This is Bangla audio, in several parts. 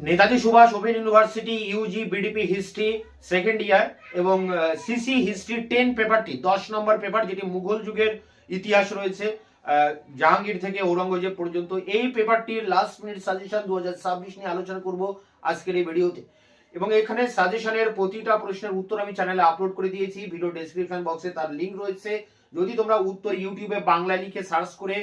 Netaji Subhash open university UG BDP history second year এবং সিসি হিস্ট্রি 10 পেপারটি 10 নম্বর পেপার, যেটি মুঘল যুগের ইতিহাস রয়েছে জাহাঙ্গীর থেকে ঔরঙ্গজেব পর্যন্ত। এই পেপারটির লাস্ট মিনিট সাজেশন 2026 নিয়ে আলোচনা করব আজকের এই ভিডিওতে। এবং এখানে সাজেশনের প্রতিটা প্রশ্নের উত্তর আমি চ্যানেলে আপলোড করে দিয়েছি, ভিডিও ডেসক্রিপশন বক্সে তার লিঙ্ক রয়েছে। যদি তোমরা উত্তর ইউটিউবে বাংলা লিখে সার্চ করে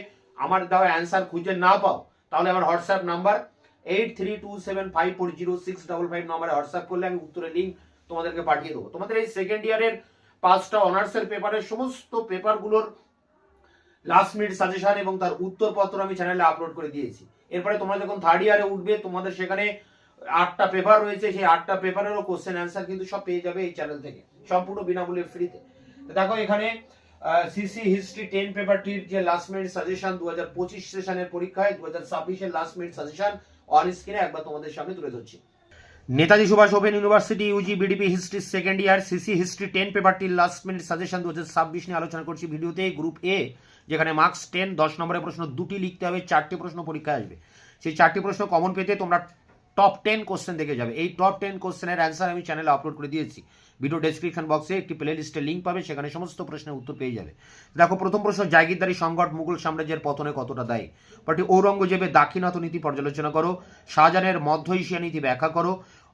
আমার দেওয়া অ্যান্সার খুঁজে না পাও, তাহলে আমার হোয়াটসঅ্যাপ নাম্বার 8327540655 নম্বরে হোয়াটসঅ্যাপ করলে আমি উত্তরের লিঙ্ক তোমাদেরকে পাঠিয়ে দেবো। তোমাদের এই সেকেন্ড ইয়ারের 5টা অনার্সের পেপারের সমস্ত পেপারগুলোর লাস্ট মিনিট সাজেশন এবং তার উত্তরপত্র আমি চ্যানেলে আপলোড করে দিয়েছি। এরপরে তোমরা যখন থার্ড ইয়ারে উঠবে, তোমাদের সেখানে 8টা পেপার রয়েছে, সেই 8টা পেপারেরও কোশ্চেন অ্যান্সার কিন্তু সব পেয়ে যাবে এই চ্যানেল থেকে, সম্পূর্ণ বিনামূল্যে ফ্রিতে। দেখো এখানে সিসি হিস্ট্রি 10 পেপারটির যে লাস্ট মিনিট সাজেশন 2025 সেশনের পরীক্ষায় 2026 এর লাস্ট মিনিট সাজেশন অন স্ক্রিনে একবার তোমাদের সামনে তুলে ধরছি। Netaji Subhash open university UG BDP history second year CC history 10 পেপারটির লাস্ট মিনিট সাজেশন 2026 নিয়ে আলোচনা করছি ভিডিওতে। গ্রুপ এ, যেখানে মার্কস 10 10 নম্বরের প্রশ্ন 2টি লিখতে হবে, 4টি প্রশ্ন পরীক্ষায় আসবে। সেই 4টি প্রশ্ন কমন পেতে তোমরা টপ 10 কোশ্চেন দেখে যাবে। এই টপ 10 কোশ্চেনের অ্যান্সার আমি চ্যানেলে আপলোড করে দিয়েছি। ভিডিও ডেসক্রিপশন বক্সে একটি প্লে লিস্টের লিঙ্ক পাবে, সেখানে সমস্ত প্রশ্নের উত্তর পেয়ে যাবে। দেখো প্রথম প্রশ্ন, জাগিরদারি সংকট মুঘল সাম্রাজ্যের পতনে কতটা দায়ী? পার্টি ঔরঙ্গজেবের দাক্ষিণাত্য নীতি পর্যালোচনা করো, শাহজাহানের মধ্য এশিয়া নীতি ব্যাখ্যা করো,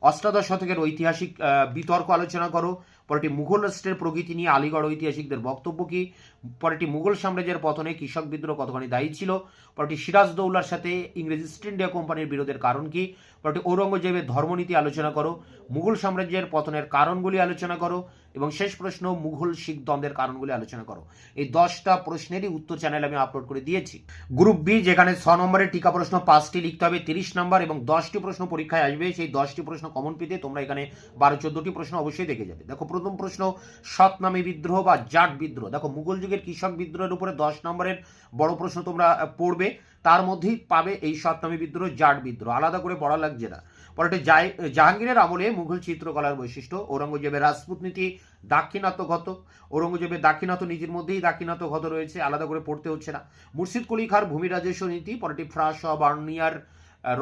অষ্টাদশ শতকের ঐতিহাসিক বিতর্ক আলোচনা করো, পরেটি মুঘল রাষ্ট্রের প্রগতি নিয়ে আলিগড় ঐতিহাসিকদের বক্তব্য কি, পরেটি মুঘল সাম্রাজ্যের পতনে কৃষক বিদ্রোহ কতখানি দায়ী ছিল, পরেটি সিরাজদৌল্লার সাথে ইংরেজ ইস্ট ইন্ডিয়া কোম্পানির বিরোধের কারণ কি, পরেটি ঔরঙ্গজেবের ধর্মনীতি আলোচনা করো, মুঘল সাম্রাজ্যের পতনের কারণগুলি আলোচনা করো, এবং শেষ প্রশ্ন মুঘল শিখ দ্বন্দ্বের কারণগুলি আলোচনা করো। এই 10টা প্রশ্নেরই উত্তর চ্যানেলে আমি আপলোড করে দিয়েছি। গ্রুপ বি, যেখানে 6 নম্বরের টিকা প্রশ্ন 5টি লিখতে হবে, 30 নম্বর এবং 10টি প্রশ্ন পরীক্ষায় আসবে। সেই 10টি প্রশ্ন কমন পেতে তোমরা এখানে 12-14টি প্রশ্ন অবশ্যই দেখে যাবে। দেখো প্রথম প্রশ্ন, সতনামী বিদ্রোহ বা জাট বিদ্রোহ। দেখো মুঘল যুগের কৃষক বিদ্রোহের উপরে 10 নম্বরের বড় প্রশ্ন তোমরা পড়বে, তার মধ্যেই পাবে এই সতনামী বিদ্রোহ, জাট বিদ্রোহ, আলাদা করে পড়া লাগছে না। পরে জাহাঙ্গীরের আমলে মুঘল চিত্রকলার বৈশিষ্ট্য, ঔরঙ্গজেবের রাজপুত নীতি দাক্ষিণাত্যগত, ঔরঙ্গজেবের দাক্ষিণাত্য নীতির মধ্যেই দাক্ষিণাত্যগত রয়েছে, আলাদা করে পড়তে হচ্ছে না। মুর্শিদ কুলি খাঁর ভূমি রাজস্ব নীতি, পরেটি ফ্রাস বার্নিয়ার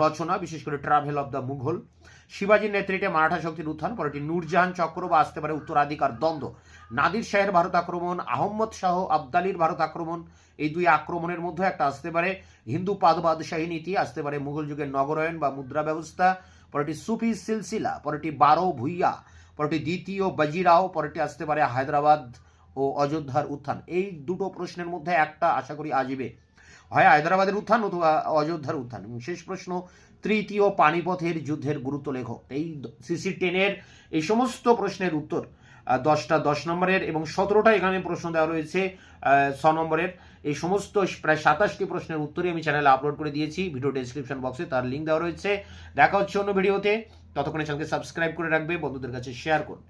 রচনা, বিশেষ করে ট্রাভেল অব দ্য মুঘল। শিবাজীর নেতৃত্বে মারাঠা শক্তির উত্থান, পরেটি নূরজাহান চক্র বা আসতে পারে উত্তরাধিকার দ্বন্দ্ব। নাদির শাহের ভারত আক্রমণ, আহম্মদ শাহ আবদালির ভারত আক্রমণ, এই দুই আক্রমণের মধ্যে একটা আসতে পারে হিন্দু পাদ বাদশাহী নীতি, আসতে পারে মুঘল যুগের নগরায়ন বা মুদ্রা ব্যবস্থা, পরেটি সুফি সিলসিলা, পরেটি বারো ভুইয়া, পরেটি দ্বিতীয় বাজিরাও, পরেটি আসতে পারে হায়দ্রাবাদ ও অযোধ্যার উত্থান। এই দুটো প্রশ্নের মধ্যে একটা আশা করি আসবে, হয় হায়দ্রাবাদের উত্থান অথবা অযোধ্যার উত্থান। শেষ প্রশ্ন, তৃতীয় পানিপথের যুদ্ধের গুরুত্ব লেখো। এই সিসি 10-এর এই সমস্ত প্রশ্নের উত্তর 10টা 10 নম্বরের এবং 17টা এখানে প্রশ্ন দেওয়া রয়েছে 6 নম্বরের। এই সমস্ত প্রায় 27টি প্রশ্নের উত্তরই আমি চ্যানেলে আপলোড করে দিয়েছি, ভিডিও ডেসক্রিপশন বক্সে তার লিঙ্ক দেওয়া রয়েছে। দেখা হচ্ছে অন্য ভিডিওতে, ততক্ষণে চ্যানেলকে সাবস্ক্রাইব করে রাখবে, বন্ধুদের কাছে শেয়ার করবে।